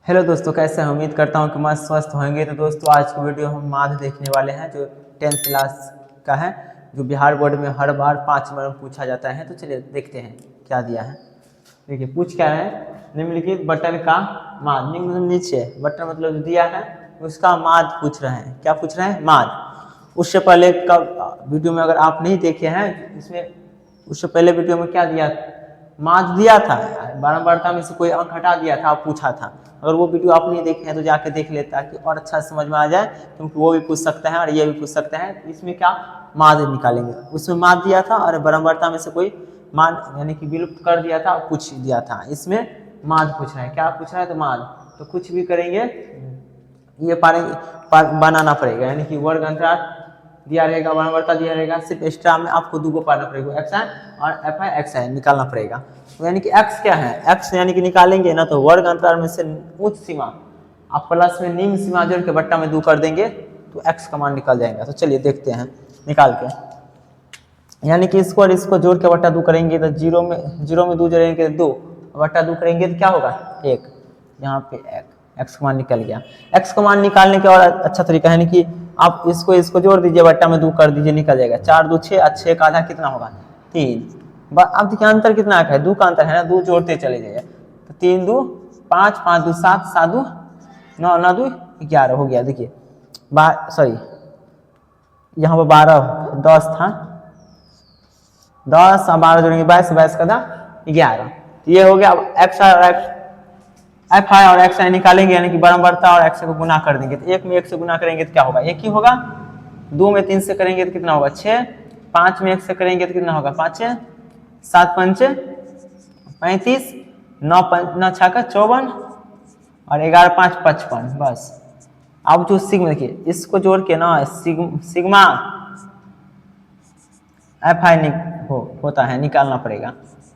Hello दोस्तों, कैसे हैं? उम्मीद करता हूं कि मस्त स्वस्थ होंगे। तो दोस्तों आज की वीडियो हम माध्य देखने वाले हैं जो 10th क्लास का है, जो बिहार बोर्ड में हर बार 5 नंबर में पूछा जाता है। तो चलिए देखते हैं क्या दिया है। देखिए पूछ क्या है, निम्नलिखित बटन का माध्य। निम्न नीचे बटन मतलब जो दिया है उसका माध्य पूछ रहे हैं। क्या पूछ रहे हैं? माध्य। उससे पहले का वीडियो में अगर आप नहीं देखे हैं, इसमें उससे पहले वीडियो में क्या दिया, माध्य दिया था, बारंबारता में से कोई अंक हटा दिया था, पूछा था। अगर वो वीडियो आप नहीं देखे हैं तो जाके देख ले, ताकि और अच्छा समझ में आ जाए, क्योंकि वो भी पूछ सकते हैं और ये भी पूछ सकते हैं। इसमें क्या माध्य निकालेंगे, उसमें माध्य दिया था और बारंबारता में से कोई मान यानी कि विलुप्त कर दिया था, पूछ दिया था। इसमें माध्य पूछ रहे हैं। क्या पूछ रहा है? तो माध्य। तो कुछ भी करेंगे ये बनाना पड़ेगा, यानी कि वर्ग अंतराल दिया रहेगा, बारंबारता दिया रहेगा, सिर्फ एक्स्ट्रा में आपको दो पाना पड़ेगा, एक्स आई और एफ आई एक्स आई निकालना पड़ेगा। तो यानी कि एक्स क्या है, एक्स यानी कि निकालेंगे ना, तो वर्ग अंतराल में से उच्च सीमा आप प्लस में निम्न सीमा जोड़ के बट्टा में 2 कर देंगे तो एक्स का मान निकल जाएगा। तो चलिए देखते हैं निकाल के। यानी कि इसको और इसको जोड़ के बट्टा 2 करेंगे तो जीरो में 2 जोड़ेंगे तो 2, बट्टा 2 करेंगे तो क्या होगा 1। यहाँ पे एक्स का मान निकल गया। एक्स का मान निकालने का और अच्छा तरीका है कि आप इसको जोड़ दीजिए, बट्टा में 2 कर दीजिए, निकल जाएगा। 4 2 6, 6 का आधा कितना होगा 3। अब देखिए अंतर कितना है, 2 का अंतर है ना, 2 जोड़ते चले जाइए। तो 3 2 5, 5 2 7, 7 2 9, 9 2 11 हो गया। देखिए सॉरी, यहाँ पर 12 10 था, 10 और 12 जोड़ेंगे 22, 22 का 11। ये हो गया। अब एक्स एफ आई और एक्स आई निकालेंगे, यानी कि बारंबारता और एक्स को गुना कर देंगे। तो 1 में 1 से गुना करेंगे तो क्या होगा, 1 ही होगा। 2 में 3 से करेंगे तो कितना होगा 6, 5 में 1 से करेंगे तो कितना होगा 5, 7 5 35, 9 6 का 54 और 11 5 55। बस अब जो सिग्मा, देखिए इसको जोड़ के ना सिग्मा एफ आई होता है, निकालना पड़ेगा।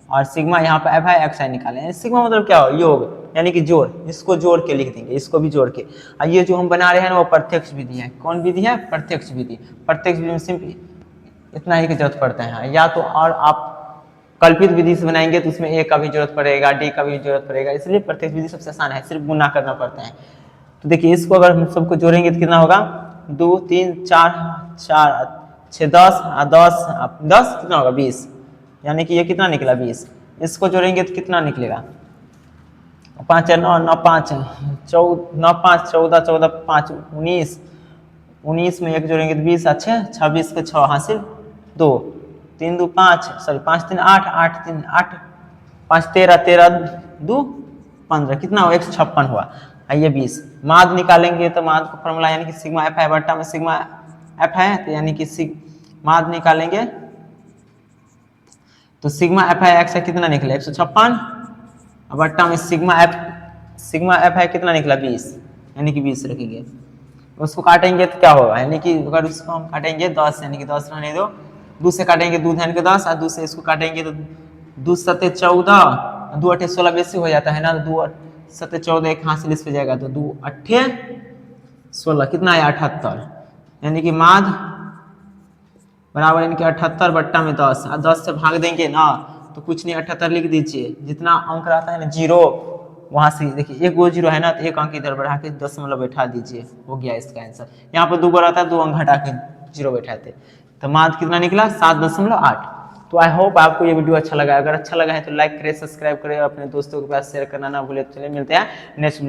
और सिग्मा यहाँ पे एफ आई एक्स आई निकालें। सिग्मा मतलब क्या हो, योग, यानी कि जोड़। इसको जोड़ के लिख देंगे, इसको भी जोड़ के। और ये जो हम बना रहे हैं ना वो प्रत्यक्ष विधि है। कौन विधि है? प्रत्यक्ष विधि। प्रत्यक्ष विधि में सिंपल इतना ही की जरूरत पड़ता है। या तो और आप कल्पित विधि से बनाएंगे तो उसमें ए का भी जरूरत पड़ेगा, डी का भी जरूरत पड़ेगा, इसलिए प्रत्यक्ष विधि सबसे आसान है, सिर्फ गुना करना पड़ता है। तो देखिए इसको अगर हम सबको जोड़ेंगे तो कितना होगा, 2 3 4 4 6 10 10 10 कितना होगा 20, यानी कि ये कितना निकला 20। इसको जोड़ेंगे तो कितना निकलेगा, 5 9 9 5 9 5 14 14 5 19, 19 में 1 जोड़ेंगे तो 20 अच्छे 26 के 6 हासिल 2, 3 2 5 सॉरी 5 3 8 8 3 8 5 13 13 2 15, कितना हुआ 156 हुआ। ये 20 माध्य निकालेंगे तो माध्य का फॉर्मूला यानी कि सिग्मा एफ है बट्टा में सिग्मा एफ है, तो यानी कि माध्य निकालेंगे तो सिग्मा एफ है एक्स है कितना निकला 156, और बट्टा में सिग्मा एफ है कितना निकला 20, यानी कि 20 रखेंगे। उसको काटेंगे तो क्या होगा, यानी कि अगर उसको हम काटेंगे 10, यानी कि 10 रहने दो, 2 से काटेंगे 2 ध्यान के 10, और 2 से इसको काटेंगे तो 2 7 14, 2 8 16 बेसी हो जाता है ना, 2 7 14 एक हासिल इस पे जाएगा तो 2 8 16 कितना है 78, यानी कि माध्य बराबर यानी कि 78 बट्टा में 10, और 10 से भाग देंगे ना तो कुछ नहीं 78 लिख दीजिए। जितना अंक रहता है ना जीरो, वहां से देखिए एक वो जीरो है ना, तो एक अंक इधर बढ़ा के 10 बैठा दीजिए, हो गया इसका आंसर। यहाँ पर 2 रहता है, 2 अंक हटा के 0 बैठाते, तो माध्य कितना निकला 7.8। तो आई होप आपको ये वीडियो अच्छा लगा। अगर अच्छा लगा है तो लाइक करें, सब्सक्राइब करें और अपने दोस्तों के पास शेयर करना ना भूले। चलिए मिलते हैं नेक्स्ट वीडियो।